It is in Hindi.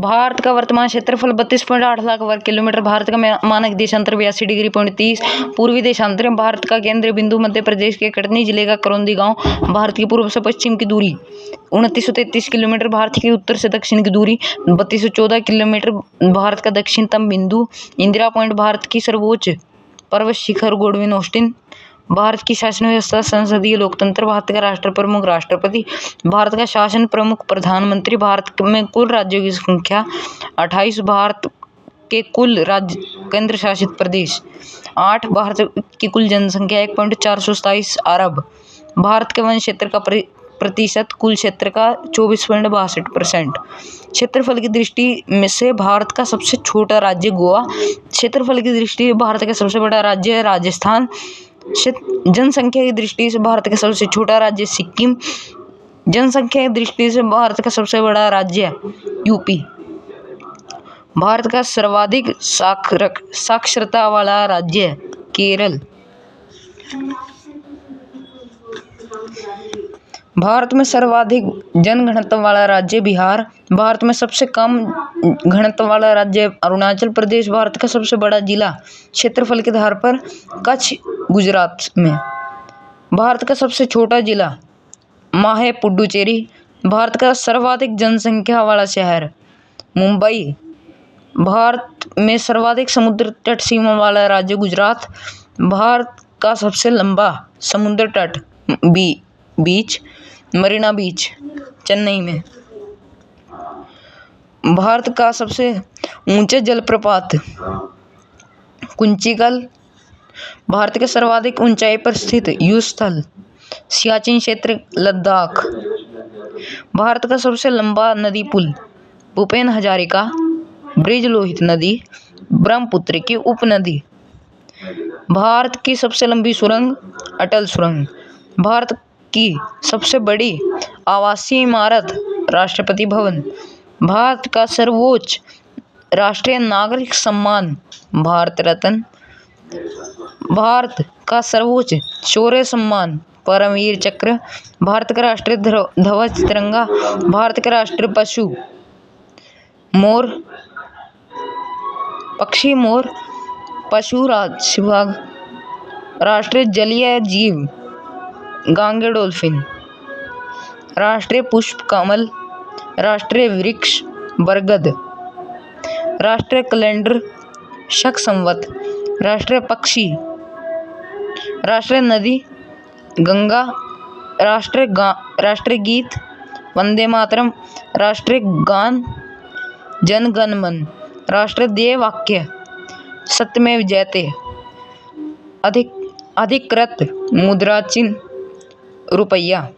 भारत का वर्तमान क्षेत्रफल 32.8 लाख वर्ग किलोमीटर। भारत का मानक देशांतर 82°30। पूर्वी देशांतर में भारत का केंद्रीय बिंदु मध्य प्रदेश के कटनी जिले का करौंदी गांव। भारत की पूर्व से पश्चिम की दूरी 2933 किलोमीटर। भारत की उत्तर से दक्षिण की दूरी 3214 किलोमीटर। भारत का दक्षिणतम बिंदु इंदिरा पॉइंट। भारत की सर्वोच्च पर्वत शिखर गोल्डविन ऑस्टिन। भारत की शासन व्यवस्था संसदीय लोकतंत्र। भारत का राष्ट्र प्रमुख राष्ट्रपति। भारत का शासन प्रमुख प्रधानमंत्री। भारत में कुल राज्यों की संख्या 28। भारत के कुल राज्य केंद्र शासित प्रदेश 8। भारत की कुल जनसंख्या 1.427 अरब। भारत के वन क्षेत्र का प्रतिशत कुल क्षेत्र का 24.62%। क्षेत्रफल की दृष्टि में से भारत का सबसे छोटा राज्य गोवा। क्षेत्रफल की दृष्टि से भारत का सबसे बड़ा राज्य है राजस्थान। जनसंख्या की दृष्टि से भारत का सबसे छोटा राज्य सिक्किम। जनसंख्या की दृष्टि से भारत का सबसे बड़ा राज्य यूपी। भारत का सर्वाधिक साक्षरता वाला राज्य केरल। भारत में सर्वाधिक जनघनत्व वाला राज्य बिहार। भारत में सबसे कम घनत्व वाला राज्य अरुणाचल प्रदेश। भारत का सबसे बड़ा जिला क्षेत्रफल के आधार पर कच्छ गुजरात में। भारत का सबसे छोटा जिला माहे पुडुचेरी। भारत का सर्वाधिक जनसंख्या वाला शहर मुंबई। भारत में सर्वाधिक समुद्र तट सीमा वाला राज्य गुजरात। भारत का सबसे लंबा समुद्र तट बीच मरीना बीच चेन्नई में। भारत का सबसे ऊंचे जलप्रपात कुंचिकल। भारत के सर्वाधिक ऊंचाई पर स्थित युद्धस्थल सियाचिन क्षेत्र लद्दाख। भारत का सबसे लंबा नदी पुल भूपेन हजारिका ब्रिज। लोहित नदी ब्रह्मपुत्र की उपनदी। भारत की सबसे लंबी सुरंग अटल सुरंग। भारत की सबसे बड़ी आवासीय इमारत राष्ट्रपति भवन। भारत का सर्वोच्च राष्ट्रीय नागरिक सम्मान भारत रत्न। भारत का सर्वोच्च शौर्य सम्मान परमवीर चक्र। भारत का राष्ट्रीय ध्वज तिरंगा। भारत का राष्ट्रीय पशु मोर पक्षी मोर। पशु राज्य विभाग। राष्ट्रीय जलीय जीव गांगे डॉल्फिन। राष्ट्रीय पुष्प कमल। राष्ट्रीय वृक्ष बरगद। राष्ट्रीय कैलेंडर शक संवत। राष्ट्रीय पक्षी राष्ट्रीय नदी गंगा। राष्ट्रीय गीत वंदे मातरम। राष्ट्रीय गान जन गण मन। राष्ट्रीय ध्येय वाक्य सत्यमेव जयते। अधिकृत मुद्रा चिन्ह रुपया।